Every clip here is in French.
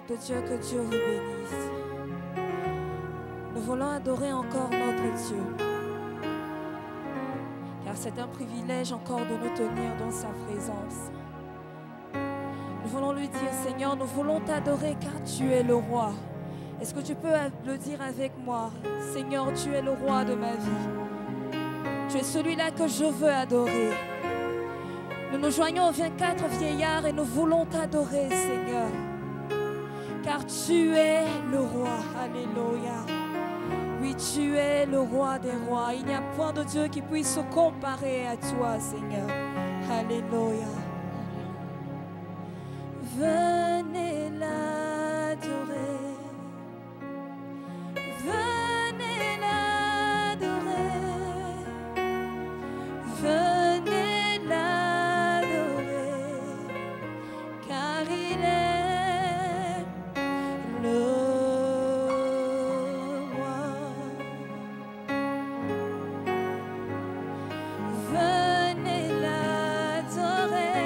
de Dieu, que Dieu vous bénisse. Nous voulons adorer encore notre Dieu, car c'est un privilège encore de nous tenir dans sa présence. Nous voulons lui dire, Seigneur, nous voulons t'adorer car tu es le roi. Est-ce que tu peux le dire avec moi? Seigneur, tu es le roi de ma vie. Tu es celui-là que je veux adorer. Nous nous joignons aux 24 vieillards et nous voulons t'adorer, Seigneur. Car tu es le roi. Alléluia. Oui, tu es le roi des rois. Il n'y a point de Dieu qui puisse se comparer à toi, Seigneur. Alléluia. Venez l'adorer. Venez l'adorer. Venez l'adorer. Car il est le roi. Venez l'adorer.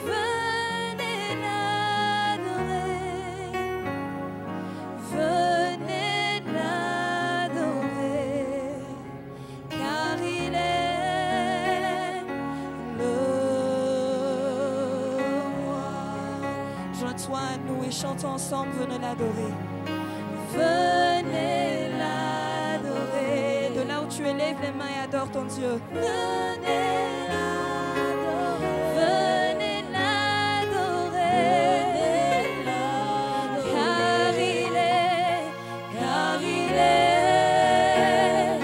Venez l'adorer. Venez l'adorer. Car il est le roi. Joins-toi à nous et chantons ensemble, venez l'adorer. Venez l'adorer. De là où tu élèves les mains et adore ton Dieu. Venez l'adorer. Venez l'adorer. Car il est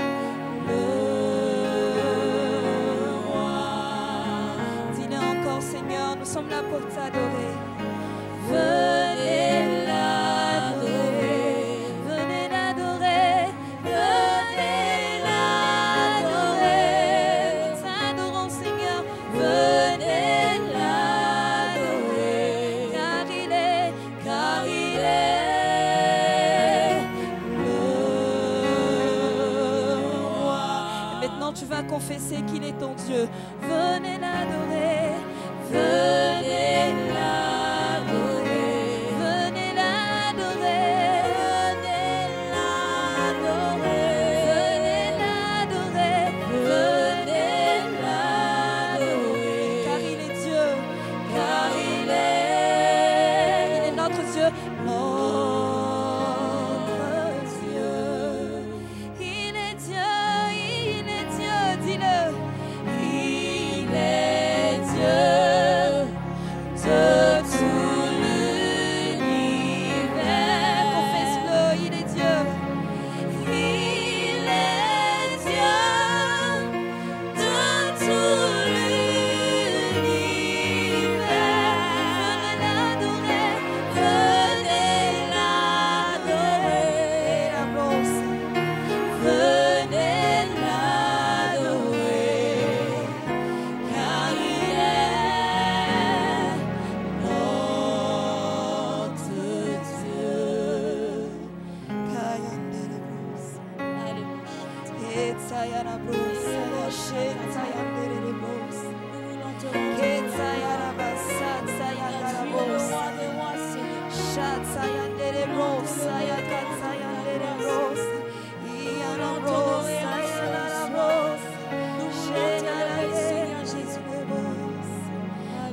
le roi. Dis-le encore, Seigneur, nous sommes là pour t'adorer. Venez l'adorer. Venez l'adorer. Venez l'adorer. Nous t'adorons, Seigneur. Venez l'adorer. Car il est le roi. Et maintenant, tu vas confesser qu'il est ton Dieu. Venez l'adorer. Venez l'adorer. Venez l'adorer. Venez l'adorer. Venez l'adorer. Venez l'adorer. Car il est Dieu. Car il est notre Dieu. Notre Dieu. Il est Dieu. Il est Dieu. Dis-le. Il est Dieu de tout l'univers. Confesse-le, il est Dieu. Il est Dieu de tout l'univers. Venez l'adorer, venez l'adorer. La bosse. Venez l'adorer, car il est notre Dieu. Kayandere bros. Etsayana bros. Shetayandere bros. Etsayana basat sayandara bros. Shatsayandere bros. Sayakatsayandere bros. Iana bros. Sayana bros.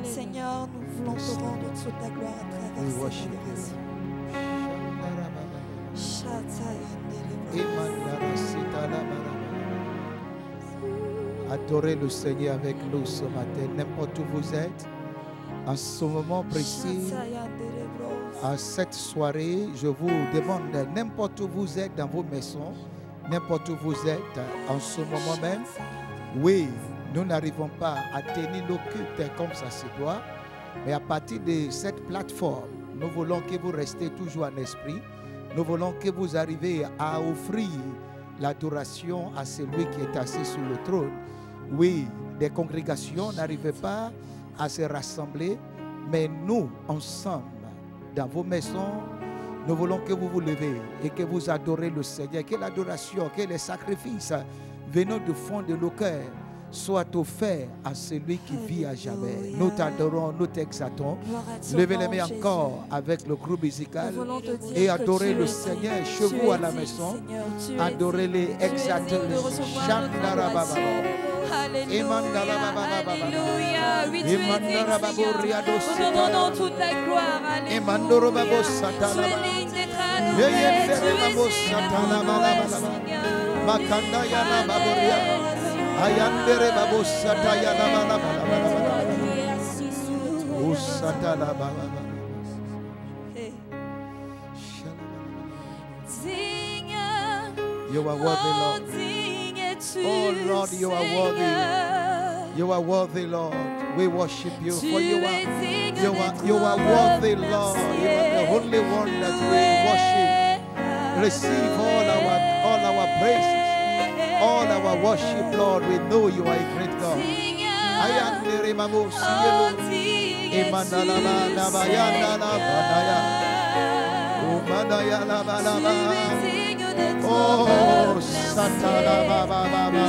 Seigneur, nous voulons te rendre toute ta gloire à travers We cette worship adoration. you. Shatsayandere bros. Adorez le Seigneur avec nous ce matin, n'importe où vous êtes. En ce moment précis, Shatsayandere bros. à cette soirée, je vous demande, n'importe où vous êtes dans vos maisons, n'importe où vous êtes en ce moment même, oui, nous n'arrivons pas à tenir nos cultes comme ça se doit, mais à partir de cette plateforme, nous voulons que vous restez toujours en esprit. Nous voulons que vous arriviez à offrir l'adoration à celui qui est assis sur le trône. Oui, des congrégations n'arrivaient pas à se rassembler, mais nous, ensemble, dans vos maisons, nous voulons que vous vous levez et que vous adorez le Seigneur, que l'adoration, que les sacrifices venant du fond de nos cœurs soit offert à celui qui vit à jamais. Nous t'adorons, nous t'exaltons. Gloire à ton Levez nom, les mains Jésus. encore avec le groupe musical Nous voulons te dire et que adorer tu le es Seigneur. digne, Chez tu vous es à la digne, maison, Seigneur, tu es adorez-les, digne. Tu es exaltez-les. digne de recevoir notre Chandarababa. adoration. Alléluia, Emandarababa. Alléluia. Oui, tu es digne, Emandarababo Seigneur. riado Nous te rendons toute la gloire. Emandorobabo Alléluia. Tu satalaba. es digne d'être adoré. Tu Yeyenderebabo es digne d'être satalaba. loué, Seigneur. Makanda yana baboria. Ayandere babo satayana bala. Qui est assis sur le trône. Usatalaba. Hey. Digne, You are worthy, oh, Lord. digne es-tu, Oh, Lord, you are worthy. Seigneur. You are worthy, Lord. We worship you, Tu for you es are digne you d'être are worthy, Lord. You are the only one that we worship. Receive all our praises, all our worship, Lord. We know you are a great God. Ayandere mamo siyelo. Emanala na bayana na banaya. Umanaya la balaba. Oh, Satana baba baba.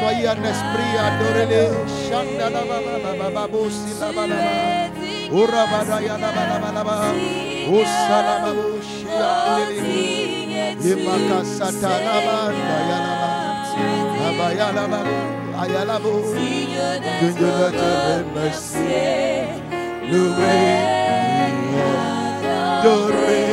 Soyez en esprit, adorez-les. Chandala baba baba bosi la balaba. Urabadaya la balaba. Usalama boshi andele. Yemaka satana bandaya la baba. Abayala baba. Ayala bo. Que Dieu te remercie. Loué, adoré.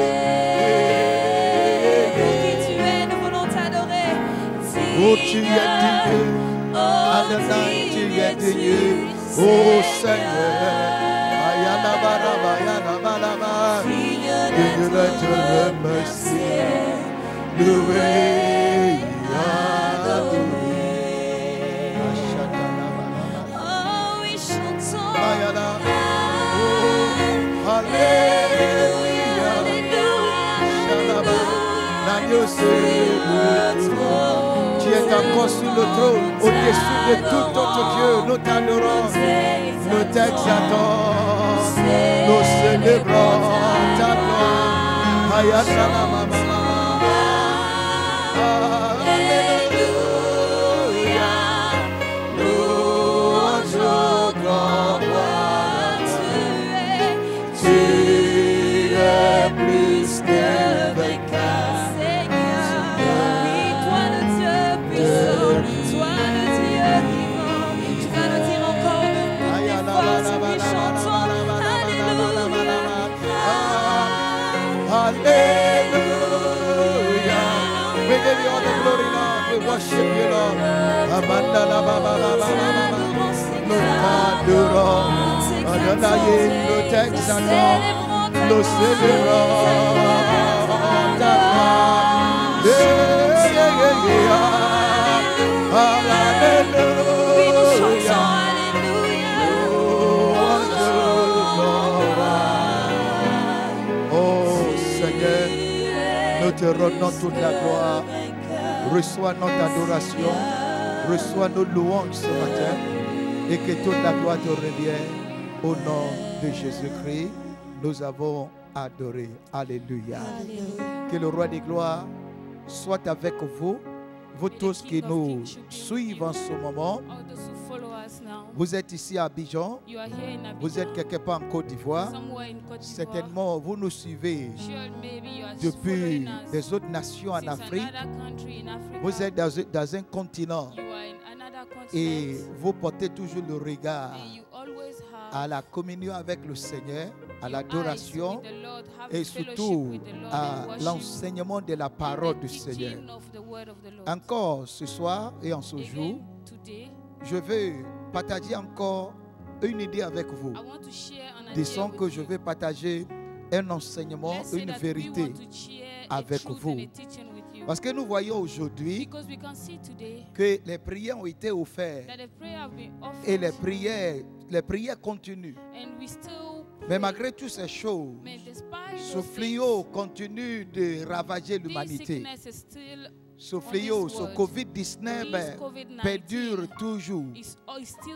Oh, tu es digne, Adonai, tu es digne, oh Seigneur, Ayana Baraba, Ayana Baraba, que Dieu te remercie, loué, adoré. Oh, oui, chantons. Ayana, oh, Alléluia, Shalaba, l'agneau sur le trône. Tu es encore sur le trône, au-dessus de tout autre Dieu. Nous t'adorons, nous t'exaltons, nous célébrons ta gloire. Ayatala mama. Alléluia, louange au grand roi. Tu es plus que vainqueur. Hallelujah. We give you all the glory, Lord. We worship you, Lord. Amanda la ba ba ba ba ba ba. Nous t'adorons. Adonai, nous t'exaltons. Nous célébrons ta gloire. Yeah, yeah, yeah. Hallelujah. Nous te rendons toute la gloire. Reçois notre adoration. Reçois nos louanges ce matin. Et que toute la gloire te revienne. Au nom de Jésus-Christ, nous avons adoré. Alléluia. Que le roi des gloires soit avec vous. Vous tous qui nous suivez en ce moment. Vous êtes ici à Abidjan. Vous êtes quelque part en Côte d'Ivoire. Certainement, vous nous suivez depuis des autres nations en Afrique. Vous êtes dans un continent et vous portez toujours le regard à la communion avec le Seigneur, à l'adoration et surtout à l'enseignement de la parole du Seigneur. Encore ce soir et en ce jour, je veux partager encore une idée avec vous. Disons que je vais partager un enseignement, une vérité avec vous. Parce que nous voyons aujourd'hui que les prières ont été offertes et les prières continuent. Mais malgré toutes ces choses, ce fléau continue de ravager l'humanité. Ce fléau, ce Covid-19 perdure toujours.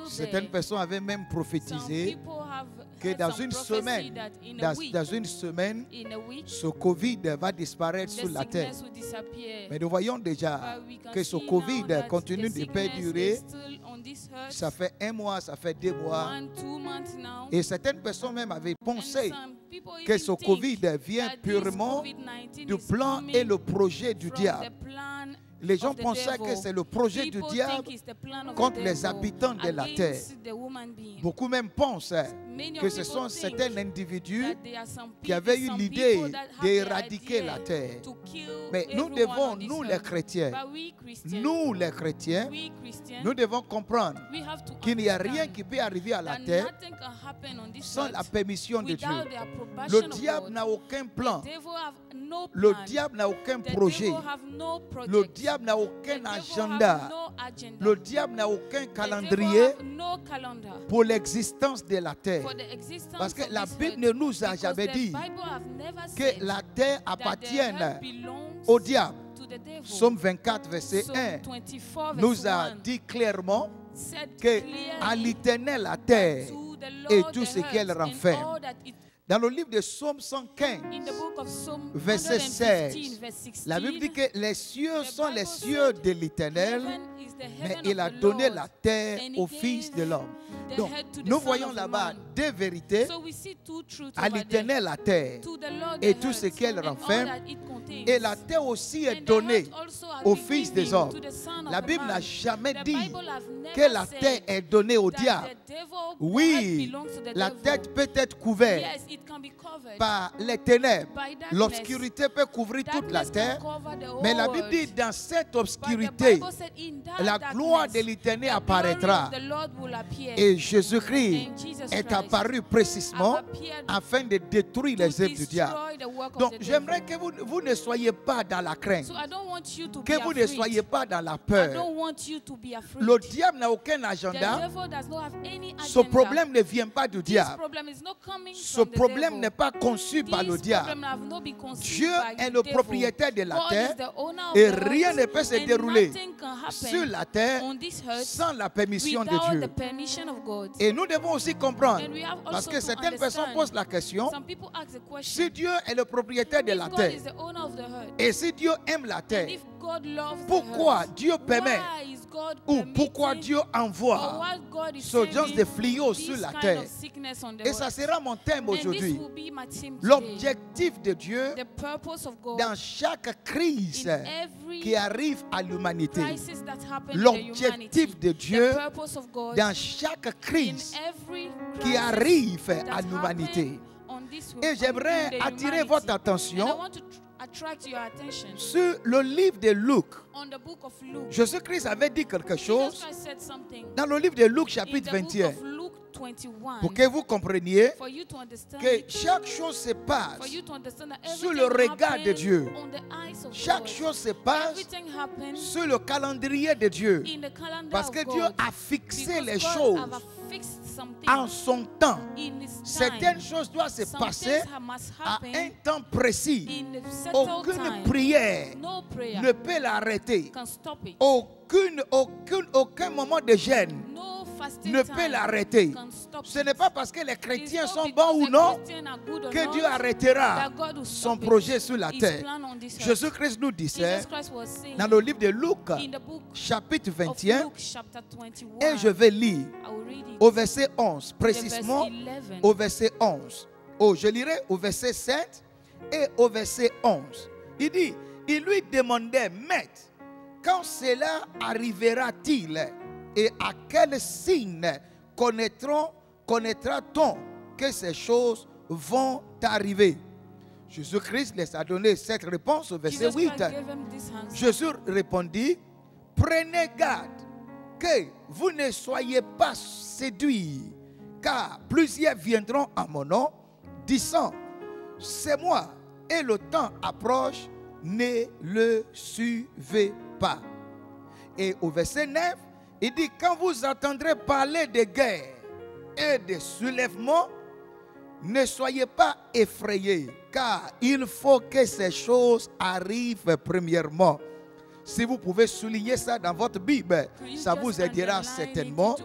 Certaines personnes avaient même prophétisé que dans une semaine, ce Covid va disparaître sur la terre. disappear. Mais nous voyons déjà But we can que ce see Covid now that continue the de sickness perdurer. is still on this earth. Ça fait 1 mois, ça fait 2 mois. 1-2 months now. Et certaines personnes même avaient And pensé some people que even ce think Covid vient that this purement COVID-19 du is plan coming et le projet du from diable. the plan Les gens of the pensaient que devil. c'est le projet du People diable think it's the plan of the contre les devil habitants de la terre. against the woman being. Beaucoup même pensent Many que of ce people sont think certains individus that there are some qui avaient eu some l'idée people that have the d'éradiquer idea la terre. to kill Mais nous everyone devons, on this nous les earth. chrétiens, But we Christians, nous les chrétiens, we Christians, nous devons comprendre we have to qu'il n'y a rien understand qui peut arriver à la that terre nothing can happen on this sans earth la permission de Dieu. without the approbation Le of diable God. n'a aucun plan. The devil have no Le plan. diable n'a aucun The projet. devil have no project. Le diable n'a The aucun devil have agenda. no agenda. Le diable n'a aucun The devil calendrier have no calendar pour l'existence de la terre. for the existence Parce que of la this Bible earth. ne nous a Because jamais the dit Bible have never que said la terre that the appartienne earth belongs au diable. to the devil. Psaume 24, verset Psalm 1 24 nous verse a 1 dit clairement said que clearly à l'Éternel la terre to the et Lord tout the ce qu'elle earth and renferme. all that it. Dans le livre de Psaume 115, In the book of Psalm verset 115, 16, verse 16, la Bible dit que les cieux the sont les Bible cieux said, de l'Éternel, heaven is the mais heaven il a of the donné Lord, la terre and he au Fils gave de l'homme. the Donc, head to the nous son voyons of là-bas man. deux vérités, So we see two truths à over there. l'Éternel la terre, To the Lord et the tout ce earth, qu'elle and all renferme, that it contains. et la terre aussi est And the donnée earth also has au been Fils given des hommes. to the Son of La the Bible n'a man. jamais The dit Bible have never que la said terre est donnée au that diable. the devil, the Oui, earth belongs to the la devil. tête peut être couverte Yes, it can be covered par les ténèbres. by darkness. L'obscurité peut couvrir toute la Darkness terre, can cover the mais la whole Bible dit world. dans cette But the obscurité, Bible said in that la gloire de darkness, l'Éternel the apparaîtra. glory of the Lord will appear. Et Jésus-Christ And Jesus est Christ apparu précisément have appeared afin de détruire to les œuvres du diable. destroy the work of Donc the devil. j'aimerais que vous ne soyez pas dans la crainte, So I don't want you to que be vous ne afraid. soyez pas dans la I peur. don't want you to be afraid. Le diable n'a aucun The agenda. devil does not have any Ce agenda. problème ne vient pas du This diable. problem is not coming Ce from the problème devil. n'est pas conçu par le This diable. problem have not been conceived Dieu by est the le devil. propriétaire de la God terre is the owner of et the earth, rien ne peut se and dérouler nothing can happen sur la terre on this earth sans la permission de without Dieu. the permission of God. Et nous devons aussi comprendre, And we have also parce que to certaines personnes understand. posent la question, Some people ask the question, si Dieu est le propriétaire de if la God terre, is the owner of the earth, et si Dieu aime la and terre, if God loves pourquoi the earth, Dieu permet why is God ou permitting, pourquoi Dieu or envoie why God is ce genre sending de fléaux this sur la kind terre? of sickness on the Et ça earth? sera mon thème And this aujourd'hui. will be my theme today. L'objectif de Dieu The purpose of God dans chaque crise in every qui arrive à l'humanité. crisis that happened in the L'objectif humanity. de Dieu The purpose of God dans chaque in crise every qui crisis arrive that à l'humanité. happened on this Et in j'aimerais the attirer humanity. votre And I attention want to attract your attention sur le livre de Luc. on the book of Luke. Jésus-Christ avait dit quelque Jesus chose Christ said something dans le livre de Luc in chapitre the book 21 of Luke 21 pour que vous compreniez for you to understand que chaque chose se for passe. you to understand that Sous everything le regard de happens Dieu. on the eyes of Chaque God. chose se passe Everything happens sur le calendrier de Dieu. in the calendar Parce of que God. Dieu a fixé Because les God choses have fixed something en son temps. in His time. Certaines choses doivent se Some passer things must à happen un temps précis. in a settled Aucune time. prière No prayer ne peut l'arrêter. can stop it. Aucun moment de gêne No fasting ne time peut l'arrêter. can stop Ce it. n'est pas parce que les It is chrétiens not sont because bons ou the non Christians are good or que not Dieu arrêtera that God will son stop projet it. sur la His terre. plan on this earth. Jésus-Christ nous disait Jesus Christ was saying dans le livre de Luc, in the book chapitre of 21, Luke chapter 21, et je vais lire I will read it, au verset 11, the précisément verse 11. au verset 11. Oh, je lirai au verset 7 et au verset 11. Il dit, il lui demandait, Maître, quand cela arrivera-t-il et à quel signe connaîtra-t-on que ces choses vont arriver? Jésus-Christ les a donné cette réponse au verset Jesus 8. Christ gave him this answer. Jésus répondit, prenez garde que vous ne soyez pas séduits, car plusieurs viendront à mon nom, disant, c'est moi, et le temps approche, ne le suivez pas. Et au verset 9, il dit, quand vous entendrez parler de guerre et de soulèvement, ne soyez pas effrayés, car il faut que ces choses arrivent premièrement. Si vous pouvez souligner ça dans votre Bible, ça vous aidera certainement.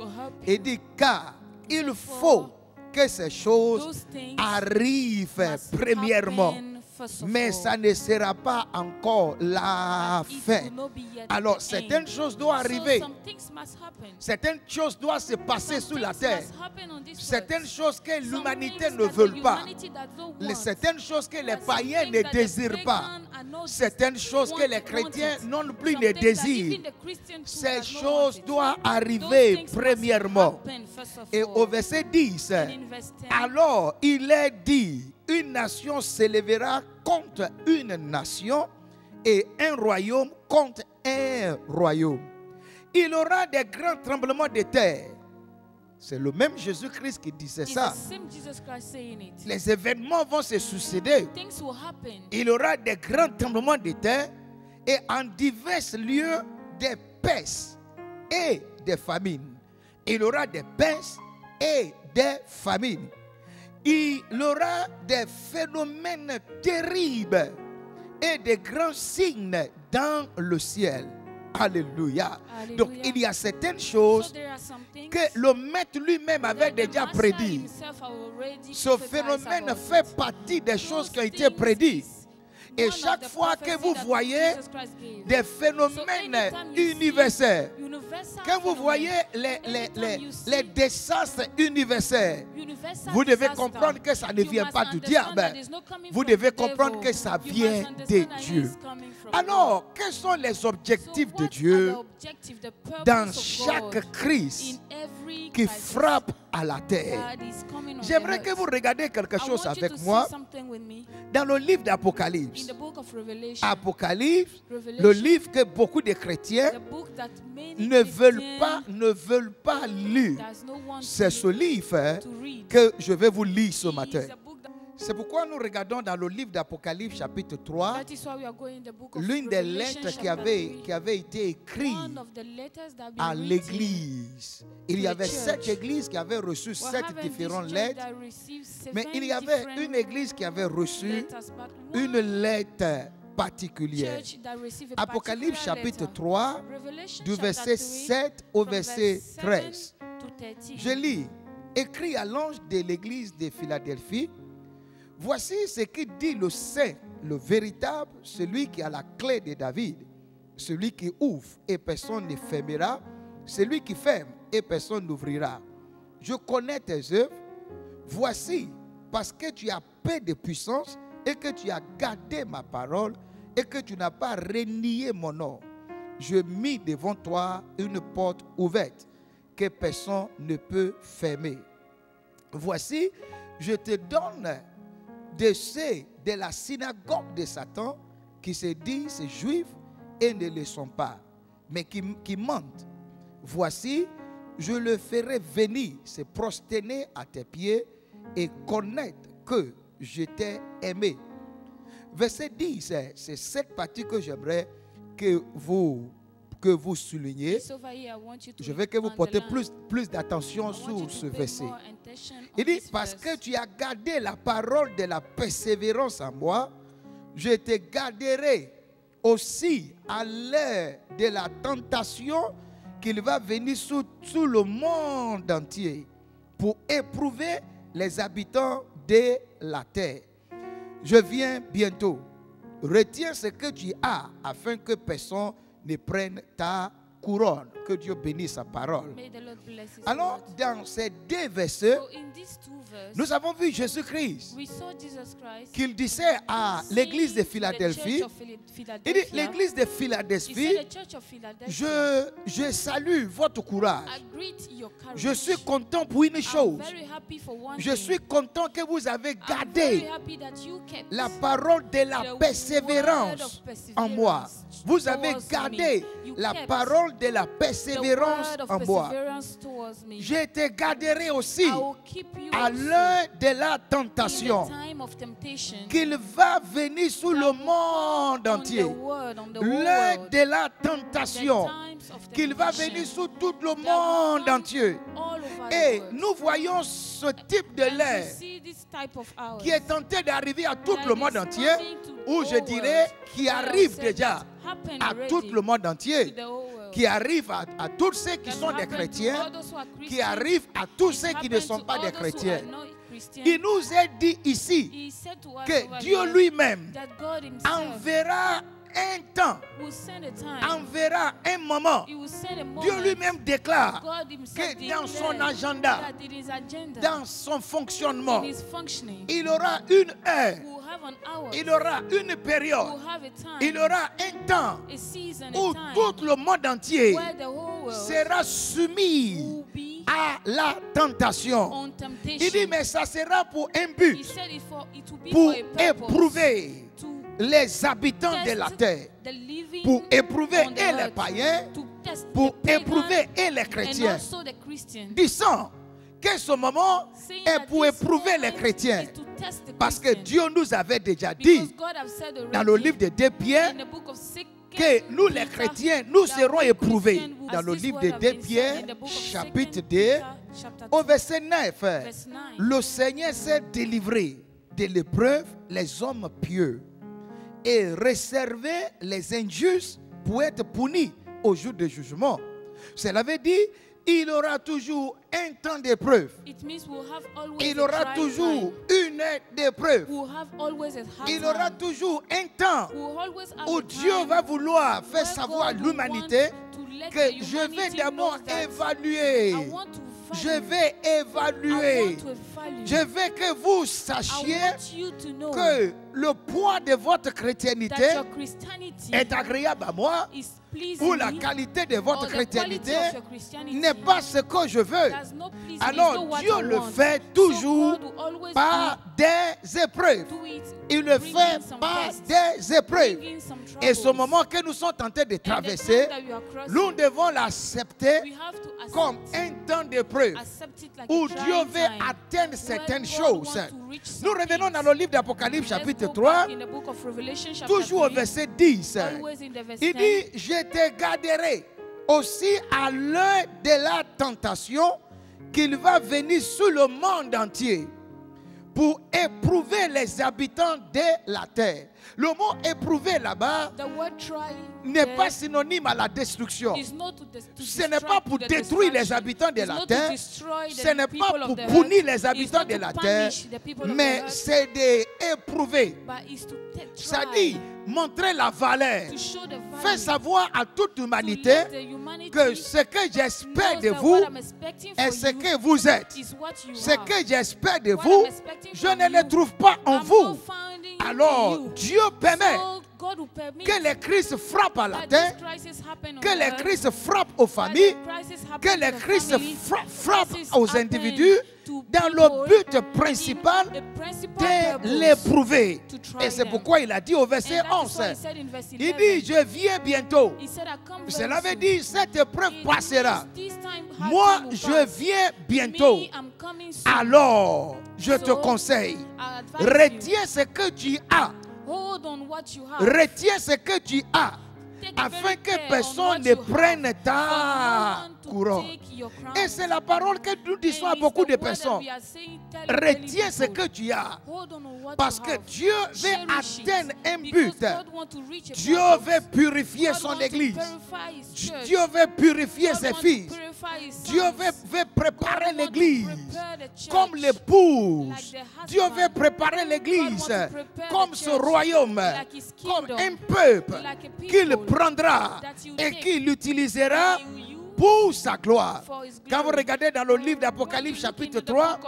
Il dit, car il faut que ces choses arrivent premièrement. first of mais all. ça ne sera pas encore la It fin. will not be yet Alors, the certaines end. choses doivent So arriver. some things must happen. Certaines choses doivent se passer Some sur la things terre. must happen on this Certaines earth. choses que Some l'humanité things ne that the veut pas. humanity does not want. Certaines choses que les There are some païens things ne that the désirent pas. pagan are not Certaines choses que les want chrétiens it. non plus Some ne things that désirent. even the Christian too Ces does not choses want it. doivent Those arriver things must premièrement. happen first of Et all. au verset 10, And in verse 10, alors il est dit, une nation s'élèvera contre une nation et un royaume contre un royaume. Il y aura des grands tremblements de terre. C'est le même Jésus-Christ qui disait it's ça. the same Jesus Christ saying it. Les événements vont se succéder. Things will happen. Il y aura des grands tremblements de terre et en divers lieux des pestes et des famines. Il y aura des pestes et des famines. Il y aura des phénomènes terribles et des grands signes dans le ciel. Alléluia. Donc Alléluia. il y a certaines So choses there are some things que le maître lui-même avait that the déjà master prédit. himself already Ce prophesied phénomène about fait it. partie des choses Those qui ont été things prédites. is Et one of chaque the fois que prophecy vous that voyez Jesus Christ gave. des So phénomènes anytime you see universels, universal quand vous phenomena, voyez anytime you see les désastres universels, universal vous devez disaster, comprendre que ça ne you vient must pas du understand that diable. it's not coming Vous from devez the comprendre devil. que ça You vient must de understand that Dieu. it's coming from Alors, God. quels sont les objectifs So de what Dieu are the objective, the purpose dans of chaque God crise in every qui crisis frappe à la terre? that is coming on J'aimerais the que earth? vous regardiez quelque I chose want you avec to moi see something with me dans le livre in d'Apocalypse. the book of Revelation. Apocalypse, le Revelation, livre que beaucoup de chrétiens the book that many ne veulent Christians pas lire. does not want C'est ce livre to read. que je vais vous lire ce It matin. is a book that C'est pourquoi nous regardons dans le livre d'Apocalypse chapitre 3 That is why we are going in the book of l'une des Revelation lettres qui chapter 3. avait été écrite One of the letters that have à been written l'église. Il y to the avait church. 7 églises qui avaient reçu were 7 having this différentes church lettres, that received mais seven il y avait different une église qui avait reçu letters, but one une lettre particulière. church that received a Apocalypse particular chapitre letter. 3, Revelation du chapter verset 3, 7 au from verset verse 7 13. to 13. Je lis, écrit à l'ange de l'église de Philadelphie, voici ce que dit le saint, le véritable, celui qui a la clé de David, celui qui ouvre et personne ne fermera, celui qui ferme et personne n'ouvrira. Je connais tes œuvres, voici, parce que tu as peu de puissance et que tu as gardé ma parole et que tu n'as pas renié mon nom, je mis devant toi une porte ouverte que personne ne peut fermer. Voici, je te donne de ceux de la synagogue de Satan qui se disent juifs et ne le sont pas, mais qui mentent. Voici, je le ferai venir se prosterner à tes pieds et connaître que je t'ai aimé. Verset 10, c'est cette partie que j'aimerais que vous souligniez. It's over here. I want you to Je veux que vous portez underline. plus d'attention I want you sur to ce pay verset. more attention on Il dit, this parce verse. que tu as gardé la parole de la persévérance en moi, je te garderai aussi à l'heure de la tentation qu'il va venir sur le monde entier pour éprouver les habitants de la terre. Je viens bientôt. Retiens ce que tu as afin que personne ne prenne ta couronne. Que Dieu bénisse sa parole. May the Lord bless his Alors, word. dans ces deux versets, So in these two verses, nous avons vu Jésus-Christ we saw Jesus Christ qu'il disait à l'église de Philadelphie. Il dit, l'église de Philadelphie, je salue votre courage. Je suis content pour une chose. Je suis content que vous avez gardé la parole de la persévérance en moi. Vous avez gardé la parole de la persévérance en moi. Je te garderai aussi à l'heure de la tentation qu'il va venir sur le monde entier. L'heure de la tentation qu'il va venir sur tout le monde entier. Et nous voyons ce type de l'ère qui est tenté d'arriver à tout le monde entier, ou je dirais qui arrive déjà à tout le monde entier, qui arrive à tous ceux qui sont des chrétiens, qui arrive à tous ceux qui ne sont pas des chrétiens. Christian, il nous est dit ici he said to us que over Dieu here lui-même that God himself enverra un temps, will send a time, enverra un moment. he will send a moment. Dieu lui-même déclare God himself que dans son declared agenda, that in his agenda, dans son fonctionnement, in his functioning, il aura une heure, will have an hour, il aura une will période, have a time, il aura un temps a season, où a time, tout le monde entier where the whole world sera soumis will be à la tentation. on Il temptation. dit, mais ça sera pour un He but, said it will be pour for a purpose, éprouver to les habitants de la test terre, the living pour éprouver on the et les earth, païens, to test pour the pagan éprouver et les and chrétiens. also the Christian. Disant que ce moment Saying est that pour this éprouver les moment chrétiens. is to test the Parce que Christian. Dieu nous avait déjà Because dit God have said dans le already livre de 2 Pierre in the book of 2 que nous les Peter, chrétiens, nous that serons we éprouvés. Christian will- Dans as le this livre word de have 2 been said Pierre, in the book of 2 chapitre 2, Peter, chapter au 2, verset 9, verse 9. le Seigneur s'est délivré de l'épreuve les hommes pieux et réservé les injustes pour être punis au jour du jugement. Cela veut dire il aura toujours un temps d'épreuve. It means we'll have always Il a aura dry toujours time. une heure d'épreuve. We'll have always a hard Il aura time. toujours un temps We'll always have où a Dieu time va vouloir faire where savoir à God will l'humanité want to let que the je vais humanity d'abord know that évaluer. I want to Je value. vais I évaluer. want to value. Je veux que vous I sachiez want you to know que le poids de votre that chrétienté your Christianity est agréable à moi is pleasing ou la me, qualité de or votre the quality chrétienté of your Christianity n'est pas ce que je veux. does not please me, Alors is not what Dieu I le want. fait So toujours God will always par des épreuves. do it, Il le bring fait in some par tests, des épreuves. bring in some Et ce troubles. moment que nous sommes tentés de And the traverser, time that we are crossing, nous devons l'accepter we have to accept, comme un temps d'épreuve accept it like où a trying Dieu veut time, atteindre where certaines God choses. wants to reach some Nous revenons things. dans le livre d'Apocalypse Let's chapitre go 3, back in the book of Revelation, chapter toujours au 3, verset 10. always in the verse Il 10. dit, je te garderai aussi à l'heure de la tentation qu'il va venir sur le monde entier pour éprouver les habitants de la terre. Le mot éprouver là-bas The word try n'est there pas synonyme à la destruction. is not to Ce n'est pas pour détruire les habitants de la terre. Ce n'est pas pour punir les habitants de la terre. Mais c'est d'éprouver. Ça dit, montrer la valeur. Faire savoir à toute l'humanité que ce que j'espère de vous est ce que vous êtes. Ce que j'espère de vous, je ne le trouve pas en vous. Alors, Dieu permet que les crises frappent à la terre, que les crises frappent aux familles, que les crises frappent aux individus dans le but principal de l'éprouver. Et c'est pourquoi il a dit au verset 11, il dit, je viens bientôt. Cela veut dire, cette épreuve passera. Moi, je viens bientôt. Alors, je te conseille, retiens ce que tu as. Retiens ce que tu as, afin que personne ne prenne ta couronne. Et c'est la parole que nous disons à beaucoup de personnes. Retiens ce que tu as, parce que Dieu veut atteindre un but. Dieu veut purifier son église. Dieu veut purifier ses fils. Dieu veut préparer l'église comme l'épouse. Dieu veut préparer l'église comme ce royaume, comme un peuple qu'il prendra et qu'il utilisera pour sa gloire. Quand vous regardez dans le livre d'Apocalypse chapitre 3,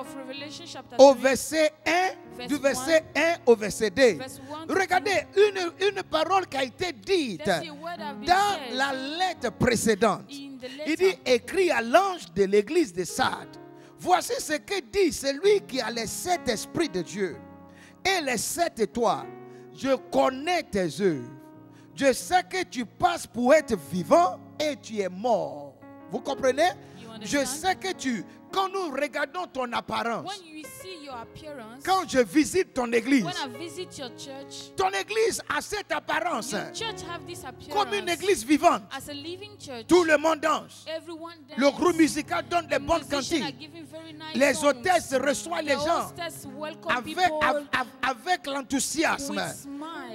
au verset 1, du verset 1 au verset 2, regardez une parole qui a été dite dans la lettre précédente. Il dit, écrit à l'ange de l'église de Sardes, voici ce que dit celui qui a les 7 esprits de Dieu et les 7 étoiles. Je connais tes œuvres. Je sais que tu passes pour être vivant et tu es mort. Vous comprenez? Je sais que quand nous regardons ton apparence, quand je visite ton église, ton église a cette apparence comme une église vivante. Tout le monde danse. Le groupe musical donne les bonnes cantiques. Les hôtesses reçoivent les gens avec l'enthousiasme.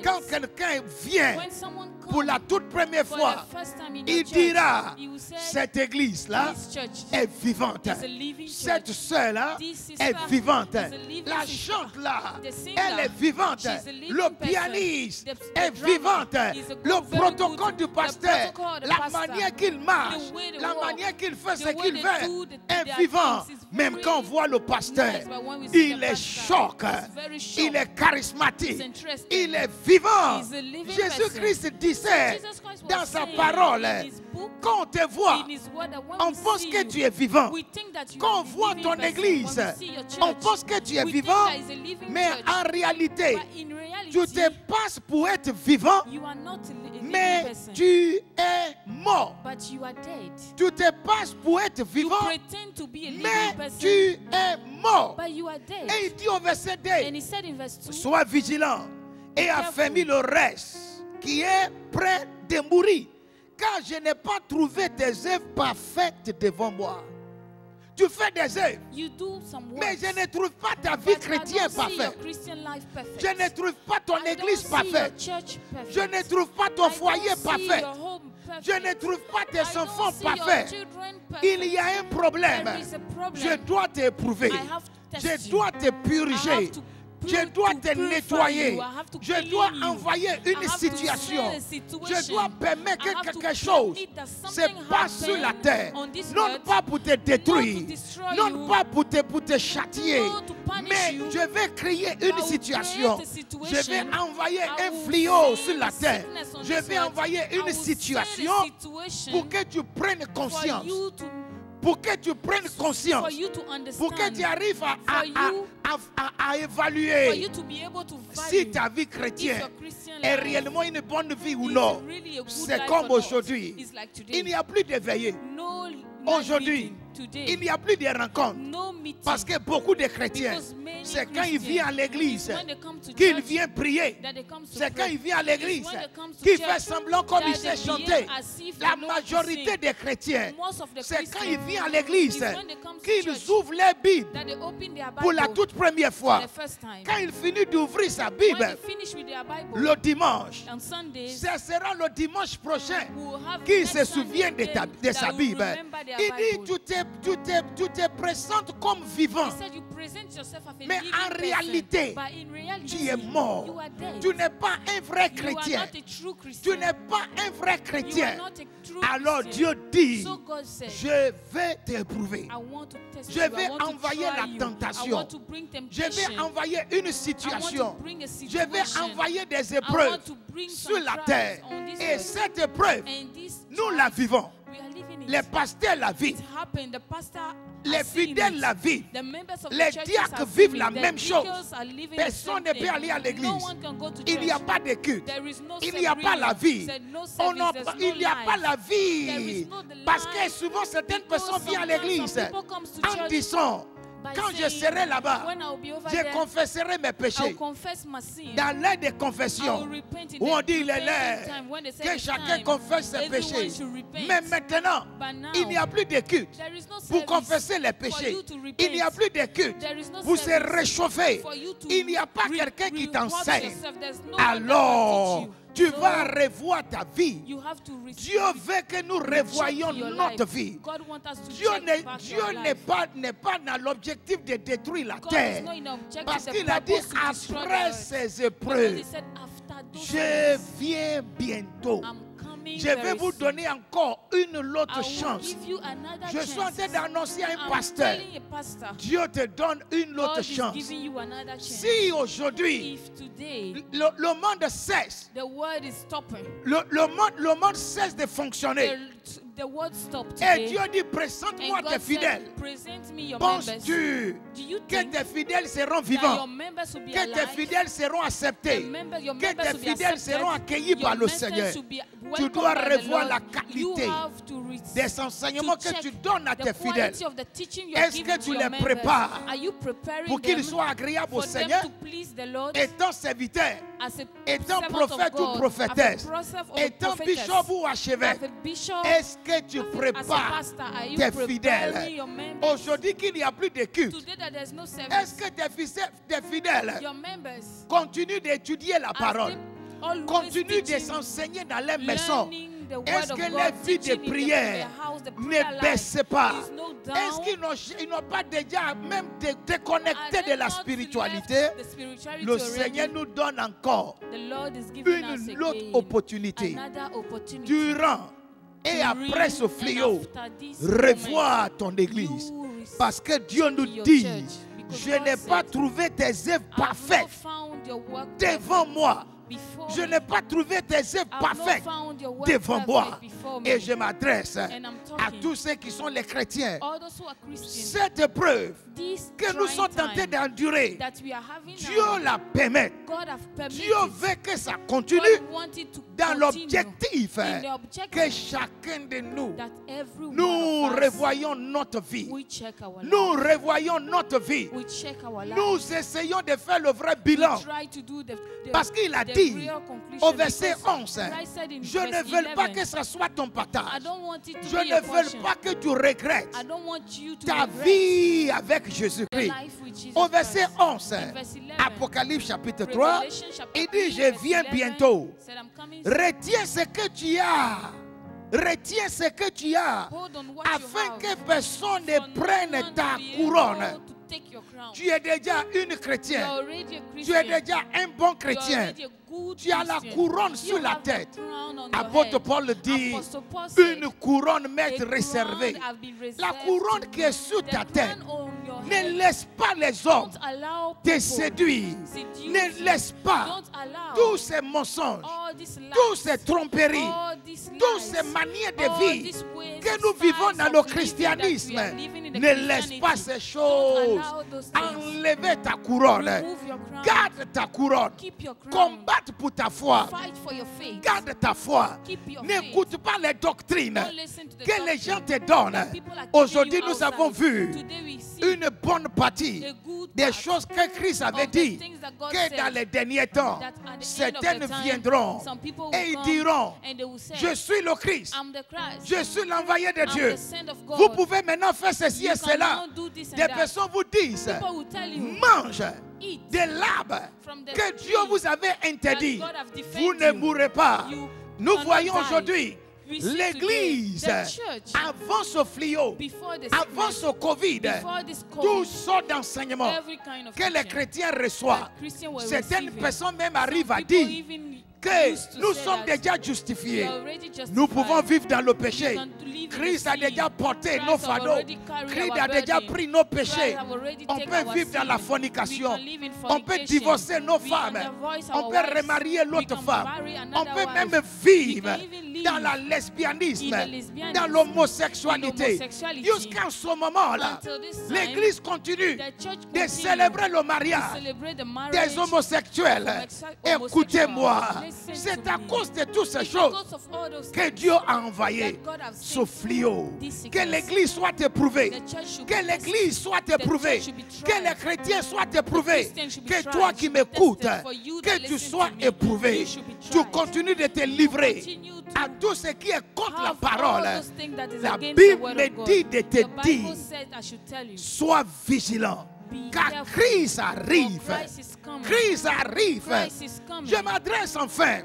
Quand quelqu'un vient when someone pour la comes toute première for fois, the first time in il your church, dira, he will say, cette église-là this church est vivante. is a living Cette church. sœur-là This sister est vivante. is a living La sister. chante-là, The singer, elle est vivante. she's a living Le person. pianiste The est drummer vivante. is a Le very protocole good- du the pasteur, protocol of the la pastor, manière qu'il marche, the way they la walk, manière qu'il fait the ce way qu'il they fait do est their vivant. things is Même very quand on voit le pasteur, nice, but when we see il the est pastor, choc, it's very shock. il est charismatique, It's interesting. il est vivant. He's a living Jésus-Christ disait Jesus Christ was dans sa saying parole, in his book, quand on te voit, in his word, that when on we pense see que you, tu es vivant. we think that you Quand on are a voit living ton person. église, When we see your on church, pense que tu es we vivant, think that is a living mais church. en réalité, But in reality, tu te passes pour être vivant, you are not a living mais person, tu es mort. but you are dead. Tu te passes pour être You vivant, pretend to be a living mais person, tu es mort. but you are dead. Et il dit au verset 2, And he said in verse 2, sois vigilant et affermis le reste qui est près de mourir, car je n'ai pas trouvé tes œuvres parfaites devant moi. Tu fais des œuvres, you do some mais works, je ne trouve pas ta vie but I chrétienne don't see your parfaite. Christian life perfect. Je ne trouve pas ton I église don't see your parfaite. church perfect. Je ne trouve pas ton I foyer don't see parfait. your home perfect. Je ne trouve pas I tes don't enfants see your parfaits. children perfect. Il y a un problème. There is a problem. Je dois t'éprouver. I have to test Je you. dois te I purger. have to Je dois to te purify nettoyer. you. I have to Je clean dois you. envoyer I une have to situation. send a situation. Je dois permettre I have que to quelque chose permit that se something passe sur la happen terre. on this Non earth, pas pour te détruire. not to destroy Non you, pas pour te châtier. not to punish Mais you, je vais créer I une will situation. create a Je vais situation. envoyer I un will fléau send sur la terre. sickness on Je this vais earth. envoyer I une will send a situation situation pour que tu prennes for conscience. you to Pour que tu prennes conscience. for you to understand, Pour que tu arrives à for évaluer you to be able to si value ta vie if chrétienne your Christian est life réellement une bonne vie ou is non. really a good C'est life comme or not. aujourd'hui. It's like today. Il n'y a plus de veillées. No night Aujourd'hui, meeting today. il n'y a plus de rencontres. No meeting. Parce que beaucoup de chrétiens, Because many c'est quand ils Christians, viennent à l'église when they come to qu'ils church, viennent prier. that they come to C'est quand pray. il vient à l'église It's when they come to qu'il church fait semblant comme that il sait they chanter. behave as if La they know how to majorité sing. des chrétiens, Most of the c'est quand Christians, ils viennent à l'église is when they come to qu'ils church ouvrent leur Bible that they open their Bible pour la toute première for fois. the first time. Quand il finit d'ouvrir sa When they Bible finish with their Bible le dimanche, on Sundays, ce sera le dimanche prochain we'll have qu'il next se Sunday souvient de again sa that will Bible. remember their Il dit, Bible. tu te présentes comme vivant, He said you present yourself as a mais living en person, réalité, but in reality, tu es mort. you are dead. Tu n'es pas un vrai You chrétien. are not a true Tu Christian. n'es pas un vrai You are chrétien. not a true Alors Christian. Dieu dit, So God said, je vais t'éprouver. I want to test Je you. I vais want to envoyer try la you. tentation. I want to bring Je temptation. vais envoyer une I want to situation. bring a Je vais situation. envoyer des I épreuves want to bring sur some la trials terre. on this Et earth. cette épreuve, And this nous la vivons. we are living it. Les pasteurs la It vivent. happened. The pastor Les has seen fidèles it. la vivent. The members of Les the churches diacres are vivent seeing la it. The même chose. deacons are living the Personne ne same peut aller à thing. l'église. No one can go to Il n'y a church. pas de culte. There is no Il n'y a pas la service. vie. Said no On service, n'a there's pas- no il n'y a life. pas la There vie. is no the Parce que life. souvent certaines Because personnes viennent à sometimes l'église some people comes to en church disant, by quand je saying, serai là-bas, when I'll be over je there, confesserai mes I'll péchés. confess my sin. Dans l'air des I will confessions, repent in où on the dit il est repenting l'heure time, when they say que it's chacun time, confesse ses everyone péchés. should repent. Mais maintenant, But now, il n'y a plus de culte there is no pour service confesser les for péchés. you to repent. Il n'y a plus de culte There is no pour se service réchauffer. for you to Il n'y a pas re- quelqu'un qui reward t'enseigne. yourself. There's no one that will Alors, teach you. tu So, vas revoir ta vie. you have to Dieu veut que nous revoyions check your notre life. vie. God wants us to Dieu check n'est back Dieu your n'est life. pas dans l'objectif de détruire la God terre. is not in objective, Parce the qu'il a dit purpose to destroy the après earth. ces Because épreuves, he said, after those je things, viens bientôt. I'm coming Je vais very vous soon. donner encore une I autre will chance. give you another Je suis en chance. train d'annoncer à un I'm pasteur, telling a pastor, Dieu te donne une autre God is chance. giving you another chance. Si aujourd'hui, If today le monde cesse, the word is stopping, le monde cesse de fonctionner, the word stopped et today, Dieu dit, présente-moi and tes God fidèles. said, present me your members. Penses-tu Do you que think tes fidèles seront that your vivants? members will be Que tes alive? fidèles seront acceptés? Your Que members tes will be fidèles accepted. seront accueillis par Your le members Seigneur? will be Tu welcomed dois by the revoir Lord. la You qualité have to des enseignements que check tu donnes à the tes fidèles. quality of the teaching you are Est-ce giving que tu to your les members. prépares Are you preparing pour qu'ils them soient agréables au for them Seigneur, to please the Lord étant serviteurs, as a étant servant prophète of ou God, prophétesse, as a prophet or étant prophetess, bishop ou archevêque? as a bishop, Est-ce que tu as a prépares pastor, are you tes preparing fidèles? your members? Aujourd'hui qu'il n'y a plus de culte, Today that there's no est-ce service, que tes fidèles your members continuent d'étudier la as parole? they always continuent de teaching, s'enseigner dans les maisons. learning the word Est-ce of que God, les vies de teaching in prière their house, the ne prayer life baissent pas? is no down. Est-ce qu'ils n'ont pas déjà même déconnecté Are de they la not spiritualité? left the spirituality Le already? Seigneur nous donne encore The Lord is giving us une autre again opportunité. another opportunity Durant et après ce fléau, revois ton église. Parce que Dieu nous dit, je n'ai pas trouvé tes œuvres parfaites devant moi. Je n'ai pas trouvé tes œuvres parfaites devant moi. Et je m'adresse à tous ceux qui sont les chrétiens. Cette épreuve que nous sommes tentés d'endurer, Dieu la permet. Dieu veut que ça continue dans l'objectif que chacun de nous revoyons notre vie. Nous revoyons notre vie. Nous essayons de faire le vrai bilan. Parce qu'il a dit au verset 11, je ne veux pas que ce soit ton partage. Je ne veux pas que tu regrettes ta vie avec Jésus-Christ. Au verset 11, Apocalypse chapitre 3, il dit, je viens bientôt. Retiens ce que tu as. Retiens ce que tu as, afin que personne ne prenne ta couronne. Tu es déjà une chrétienne. Tu es déjà un bon chrétien. Tu as la couronne sur la tête. Apôtre Paul dit, une couronne m'est réservée. La couronne qui est sur ta tête, ne laisse pas les hommes te séduire. Ne laisse pas tous ces mensonges, tous ces tromperies, toutes ces manières de vie que nous vivons dans le christianisme. Ne laisse pas ces choses enlever ta couronne. Garde ta couronne. Combatte pour ta foi. Garde ta foi. N'écoute pas les doctrines que les gens te donnent. Aujourd'hui, nous avons vu une bonne partie des choses que Christ avait dit, que dans les derniers temps, certains viendront et ils diront, je suis le Christ, je suis l'envoyé de Dieu. Vous pouvez maintenant faire ceci et cela. Des personnes vous disent, mange de l'arbre que Dieu vous avait interdit. Vous ne mourrez pas. Nous voyons aujourd'hui l'Église, avant ce fléau, avant ce Covid, toutes sortes d'enseignements que les chrétiens reçoivent. Certaines personnes même arrivent à dire que nous sommes déjà justifiés. Nous pouvons vivre dans le péché. Christ a déjà porté nos fardeaux. Christ a déjà pris nos péchés. On peut vivre dans la fornication. On peut divorcer nos femmes. On peut remarier l'autre femme. On peut même vivre dans la lesbianisme, dans l'homosexualité. Jusqu'à ce moment-là, l'Église continue de célébrer le mariage des homosexuels. Écoutez-moi, c'est à cause de toutes ces choses que Dieu a envoyé ce fléau. Que l'Église soit éprouvée. Que l'Église soit éprouvée. Que les chrétiens soient éprouvés. Que toi qui m'écoutes, que tu sois éprouvé. Tu continues de te livrer à tout ce qui est contre la parole. La Bible me dit de te dire, sois vigilant. Car Christ arrive. Christ arrive. Je m'adresse enfin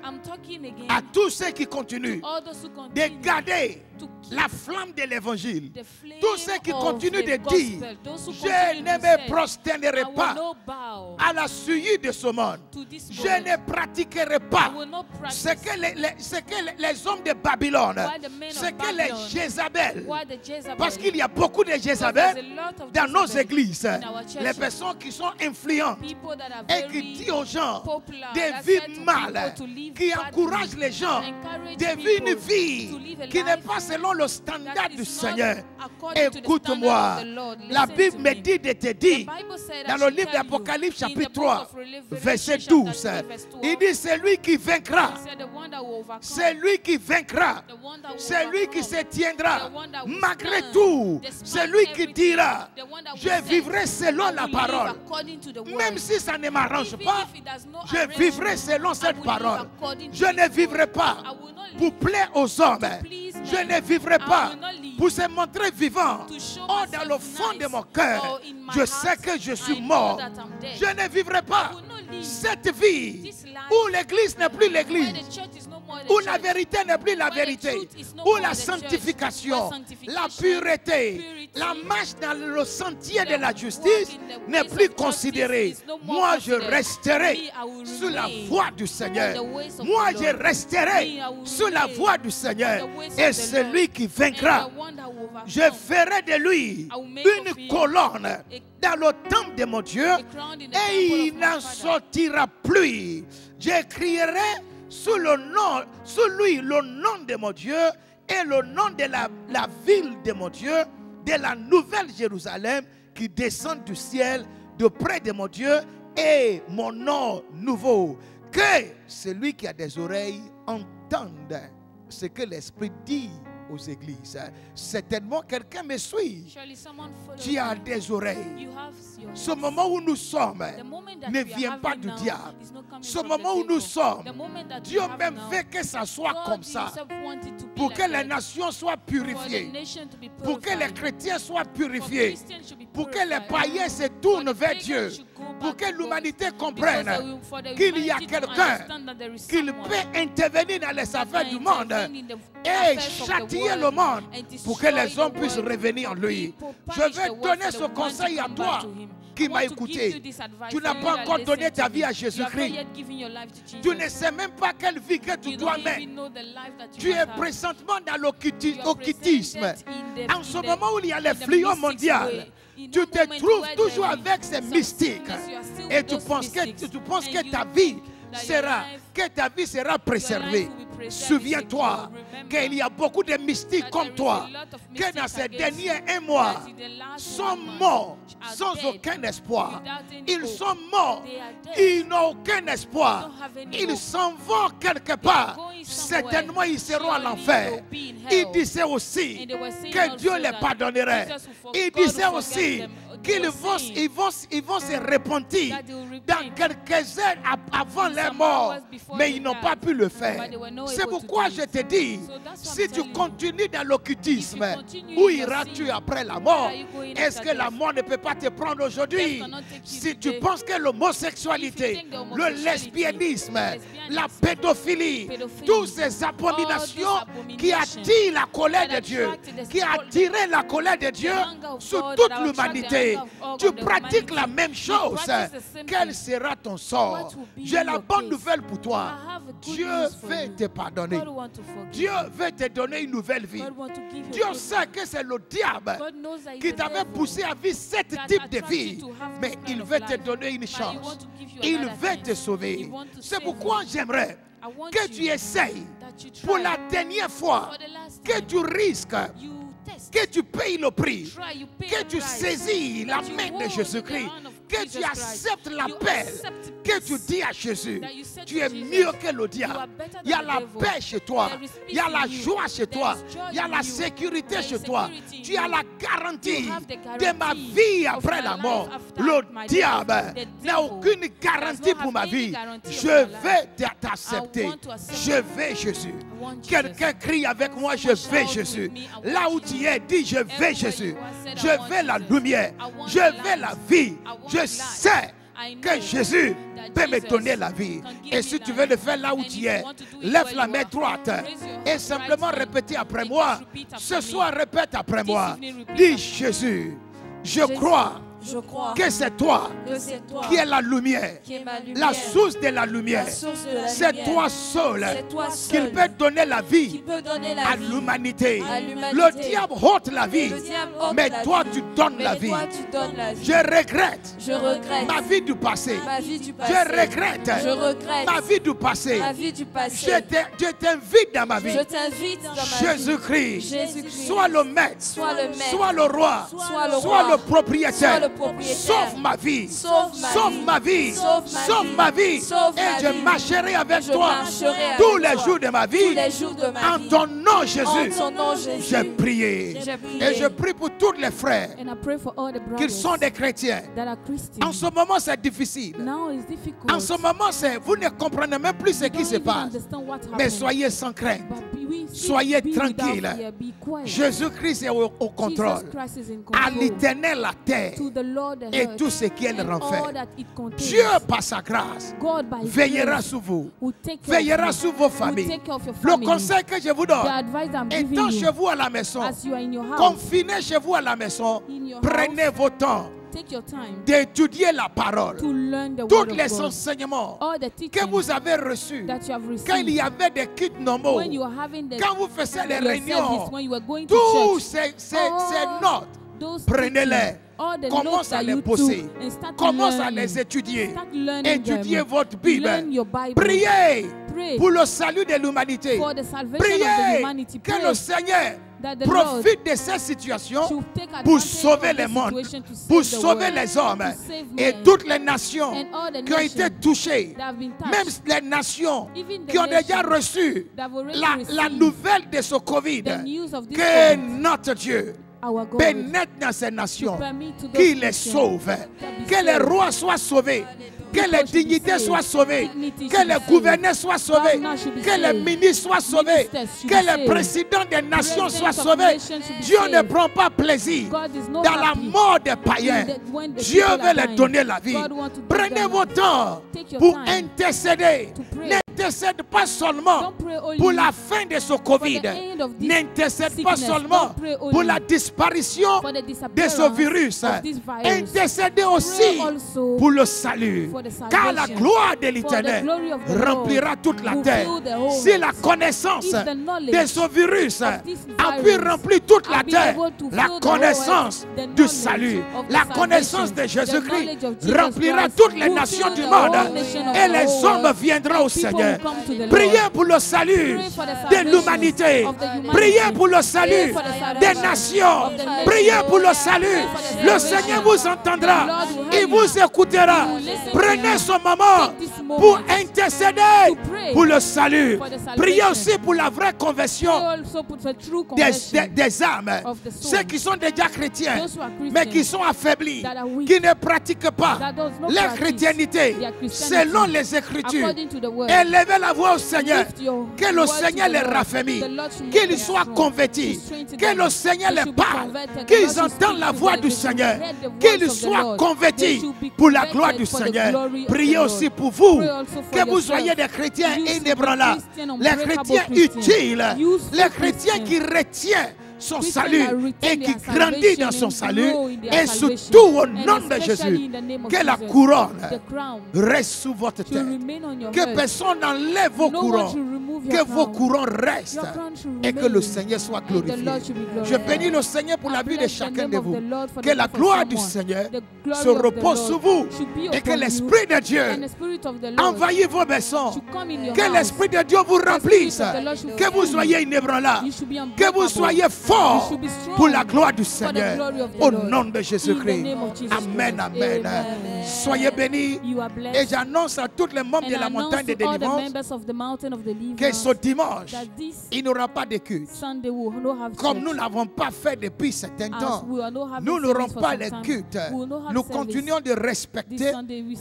à tous ceux qui continuent de garder la flamme de l'évangile. Tous ceux qui continuent de dire, je ne me prosternerai pas à la suie de ce monde. Je ne pratiquerai pas ce que les hommes de Babylone, ce que les Jézabel, parce qu'il y a beaucoup de Jézabel dans nos églises, les personnes qui sont influentes et qui disent aux gens de vivre mal, qui encouragent les gens de vivre une vie qui n'est pas selon le standard du Seigneur. Écoute-moi, la Bible me dit de te dire dans le livre d'Apocalypse chapitre 3 verset 12, il dit celui qui vaincra, celui qui vaincra, celui qui se tiendra malgré tout, celui qui dira je vivrai selon la parole, même si ça ne m'arrange pas, je vivrai selon cette parole. Je ne vivrai pas pour plaire aux hommes. Je ne vivrai pas pour se montrer vivant. Oh, dans le fond de mon cœur, je sais que je suis mort. Je ne vivrai pas live cette vie this life où l'église n'est plus where l'église, the church is no more the où church, la vérité n'est plus la where the vérité, truth is no où more la the church, sanctification, where sanctification, la pureté, purity, la marche dans le sentier de the la justice walk in the n'est ways plus of considérée. justice is no more Moi, je considered. resterai Me, I will sous la remain voie du Seigneur. on the ways of Moi, the je Lord. resterai Me, I will sous la remain voie du Seigneur. on the ways of Et the celui Lord. qui And vaincra, the one that will overcome, je ferai de lui I will make of une him colonne dans le temple de mon Dieu, a crown in the et temple il of my n'en Father. sortira plus. J'écrirai sous lui le nom de mon Dieu et le nom de la ville de mon Dieu, de la nouvelle Jérusalem qui descend du ciel de près de mon Dieu, et mon nom nouveau. Que celui qui a des oreilles entende ce que l'Esprit dit aux églises. Certainement quelqu'un me suit. Surely someone follows Tu as me. des oreilles. You have your Ce moment où nous sommes The moment that ne we are vient pas having du now diable. is not coming Ce from the moment où devil. nous sommes, The moment that Dieu we have même now, fait que ça soit God comme ça, himself wanted to be pour like que les that. nations soient For the purifiées, nation to be pour que les purified. chrétiens soient For purifiés, Christians should be pour que les purified. païens se For tournent the vers pagans Dieu, should go pour back que to l'humanité God. comprenne Because for the qu'il y a humanity to quelqu'un understand that there is qu'il someone peut intervenir dans les that affaires can du monde intervene in the et affairs of the châtier world le monde and pour que les destroy hommes the puissent world. revenir en lui. People Je punish vais the world donner for ce the one conseil to à come toi back to him. qui I m'as want to give écouté. you this advice Tu for n'as you pas that encore listen donné to ta me. vie à You have not Jésus-Christ. yet given your life to Jesus. Tu ne sais même pas quelle vie que tu You dois don't mettre. even know the life that you Tu es must have. présentement dans You are l'occultisme. presented in the- En ce in the- moment où il y a in les the fléaux mystics mondiaux, way. In tu that te moment trouves where toujours there is avec ces some mystiques. sickness, you are still Et with tu those penses mystics. que And you ta think vie that sera, préservée. will be preserved, Souviens-toi secure. Remember qu'il y a beaucoup de mystiques that comme there is toi a lot of que dans mystics ces against derniers you, un mois that in the last sont 1 month morts are sans dead aucun espoir. without any Ils hope. sont morts. They are dead. Ils n'ont aucun espoir. They don't have any Ils hope. s'en vont quelque part. going somewhere. Certainement, ils seront à Surely l'enfer. they'll be in Ils hell. disaient aussi And they were saying que Dieu also les that pardonnerait. Jesus will for- Ils God will disaient forget aussi them. qu'ils They were vont, saying ils vont se repentir that they will dans repent quelques heures avant in leur some mort, hours before mais they ils n'ont die. pas pu le faire. But they were not C'est able to pourquoi do je it. te dis, So that's what si I'm tu telling you. continues dans l'occultisme, If you continue où in your iras-tu sin, après la mort? where are you going Est-ce after que la death? mort ne peut pas te prendre aujourd'hui? Death cannot take you Si tu today. penses que l'homosexualité, If you think the le homosexuality, lesbianisme, lesbianism, la pédophilie, pedophilie, toutes ces abominations all those qui abominations attirent la colère that de Dieu, attracted the qui a attiré la colère de Dieu anger of sur God toute that attract the l'humanité, anger of all tu of the pratiques la humanity. même You chose. practice the same Quel thing. sera ton sort? What will be J'ai la your bonne case? nouvelle pour toi. I have a good Dieu news for veut you. te pardonner. God want to forgive Dieu you. veut te donner une nouvelle vie. God want to give you Dieu a good sait que c'est le diable God knows that qui it's the t'avait devil poussé à vivre ce that type de attracts you vie. to have Mais this kind il of veut te life. donner une But he chance. want to give you Il another veut chance. te sauver. He want to C'est save pourquoi you. j'aimerais I want que tu you essayes that you pour try la dernière fois, for the last que time. tu risques, You test. que tu payes le prix, Try, you pay que the tu price. saisis la That you main de hold Jésus-Christ, the hand of que Jesus tu Christ. acceptes You l'appel, accept que peace. tu dis à Jésus, That you said tu to es Jesus, mieux que le you diable. are better than Il y a the la devil. paix chez toi, There is il y a peace la in you. joie chez There toi, is joy il y a in la you. sécurité There chez is toi, security in tu as you. la garantie You have the de ma guarantee vie of après my la life mort. after Le my diable death. The n'a devil aucune garantie does not pour ma have any vie. guarantee of Je my life. vais t'accepter. I want to accept Je you. vais Jésus. I want Jesus. Quelqu'un crie avec moi, je Someone vais shout Jésus. with me, I want Là où Jesus. tu es, dis je vais Everywhere Jésus. you are, said, I Je want vais la Jesus. lumière. I want Je the vais light. la vie. I want Je light. sais I know que Jésus that peut me Jesus donner la vie. can give Et me si tu life. veux le faire là où And tu if you es, want to do it lève where la you main are, droite raise your et simplement right hand répétez après and moi. just repeat after Ce me. soir, répète après This moi. evening, repeat Dis after me. Jésus, je Jésus, crois Je crois que c'est toi que c'est toi qui es la lumière, qui est ma lumière, la source de la lumière. la source de la C'est lumière. toi seul C'est toi qui seul peut donner la qui vie peut donner la à vie l'humanité. à l'humanité. Le diable ôte la vie, Le diable ôte mais la toi vie. tu donnes Mais la vie. toi, tu donnes la vie. Je regrette Je regrette ma vie du passé. ma vie du passé. Je regrette Je regrette ma vie du passé. ma vie du passé. Je t'invite dans ma vie. Je t'invite dans ma vie. Jésus-Christ, Jésus-Christ. sois le maître, Sois le maître. sois le roi, Sois le sois roi. le propriétaire. Sois le propriétaire. Sauve ma vie. Sauve ma vie. Sauve ma vie. Sauve ma Et je vie. marcherai avec Je toi marcherai avec tous les toi. jours de ma Tous vie. les jours de ma En vie. ton nom, Jésus. En ton nom, Jésus. J'ai prié. J'ai prié. Et je prie pour tous les frères And I pray for all the qu'ils brothers sont des chrétiens. that are Christians. En ce moment, c'est difficile. Now it's difficult. En ce moment, vous ne comprenez même plus ce You qui don't se even passe. understand what Mais happened. soyez sans crainte. But be Soyez tranquille. Jésus-Christ est au contrôle. À l'Éternel la terre et tout ce qu'elle renferme. Dieu, par sa grâce, veillera sur vous, veillera sur vos familles. Le conseil que je vous donne, étant chez vous à la maison, confiné chez vous à la maison, prenez vos temps d'étudier la parole, tous les enseignements que vous avez reçus, quand il y avait des cultes normaux, quand vous faisiez les réunions, tous ces notes, prenez-les. Commence à les poser, commence à les étudier. Étudiez votre Bible. Priez pour le salut de l'humanité. Priez que le Seigneur profite de cette situation pour sauver le monde, pour sauver les hommes et toutes les nations qui ont été touchées, même les nations qui ont déjà reçu la nouvelle de ce Covid, que notre Dieu pénètre dans ces nations, qu'il les sauve, que les rois soient sauvés, que les dignités soient sauvées, que les gouverneurs soient sauvés, que les ministres soient sauvés, que les présidents des nations soient sauvés. Dieu ne prend pas plaisir dans la mort des païens. Dieu veut leur donner la vie. Prenez votre temps pour intercéder. N'intercède pas seulement pour la fin de ce Covid. N'intercède pas seulement pour la disparition de ce virus. Intercédez aussi pour le salut. Car la gloire de l'Éternel remplira toute la terre. Si la connaissance de ce virus a pu remplir toute la terre, la connaissance du salut, la connaissance de Jésus-Christ remplira toutes les nations du monde. Et les hommes viendront au Seigneur. Priez pour le salut de l'humanité. Priez pour le salut des nations. Priez pour le salut. Le Seigneur vous entendra. Il vous écoutera. Prenez ce moment pour intercéder pour le salut. Priez aussi pour la vraie conversion des âmes. Ceux qui sont déjà chrétiens, mais qui sont affaiblis, qui ne pratiquent pas la chrétienté selon les Écritures. Élevez la voix au Seigneur. Que le Seigneur les raffermisse, qu'ils soient convertis, que le Seigneur les parle, qu'ils entendent la voix du Seigneur, qu'ils soient convertis pour la gloire du Seigneur. Priez aussi pour vous, que vous soyez des chrétiens inébranlables, les chrétiens utiles, les chrétiens qui retiennent son salut et qui grandit dans son salut, et surtout au nom de Jésus, que la couronne reste sous votre tête, que personne n'enlève vos couronnes, que vos couronnes restent et que le Seigneur soit glorifié. Je bénis le Seigneur pour la vie de chacun de vous, que la gloire du Seigneur se repose sur vous et que l'Esprit de Dieu envahisse vos maisons, que l'Esprit de Dieu vous remplisse, que vous soyez inébranlables, que vous soyez fort pour la gloire du Seigneur, au nom de Jésus-Christ. Amen, amen. Soyez bénis. Et j'annonce à tous les membres de la montagne de délivrance que ce dimanche, il n'y aura pas de culte. Comme nous n'avons pas fait depuis certain temps, nous n'aurons pas les cultes. Nous continuons de respecter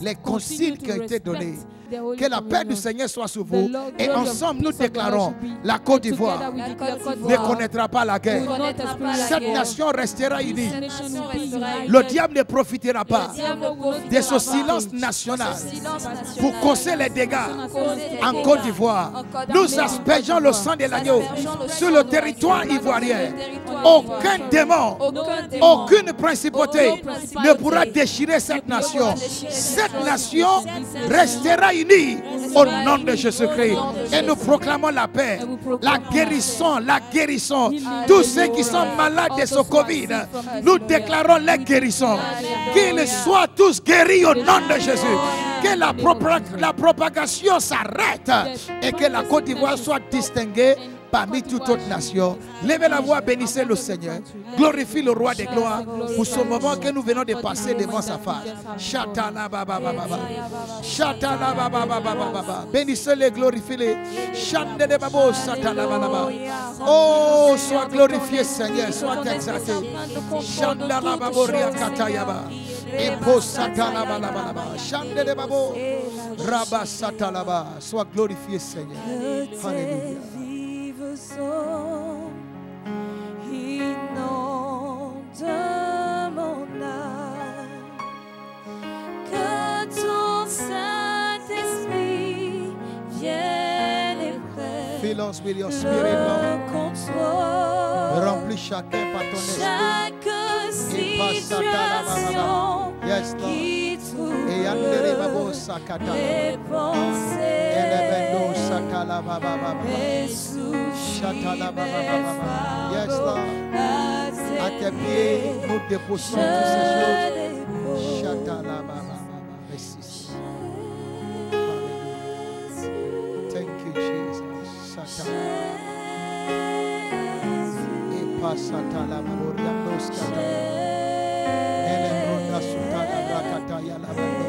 les consignes qui ont été données. Que la paix du Seigneur soit sur vous. Et ensemble, nous déclarons: la Côte d'Ivoire ne connaîtra pas la guerre. Cette nation restera unie. Le diable ne profitera pas de ce silence national pour causer les dégâts en Côte d'Ivoire. Nous aspergeons le sang de l'agneau sur le territoire ivoirien. Aucun démon, aucune principauté ne pourra déchirer cette nation. Cette nation restera unie au nom de Jésus-Christ. Et nous proclamons la paix, la guérison, la guérison. Tous ceux qui sont malades de ce Covid, nous déclarons la guérison. Qu'ils soient tous guéris au nom de Jésus. Que la propagation s'arrête et que la Côte d'Ivoire soit distinguée parmi toute autre nation. Levez la voix, bénissez le Seigneur. Glorifie le roi des gloires pour ce moment que nous venons de passer devant sa face. Chatala baba baba. Chatala baba baba. Bénissez-les, glorifiez-les. Chandele babo satala baba. Oh, sois glorifié Seigneur, sois exalté. Chandala babo riakatayaba. Epo satala baba. Chandele babo. Rabba satala baba. Sois glorifié Seigneur. Alléluia. faisons. Inonde mon âme, que ton Saint-Esprit vienne et prenne Fill us with your spirit, Lord. le contrôle. Remplis chacun par ton esprit. Chaque situation Yes, Lord. qui trouble Et andere babo sakata. les pensées, Elebendo satala baba baba. et Shatala souffle baba mes baba. Yes, fardeaux Lord. À tes pieds, nous déposons toutes ces choses. Shatala baba baba. Merci. Hallelujah. Thank you, Jesus. Shatala. Pasatala Moriandos Kata. Elebronda Sutala Rakata Yalabando.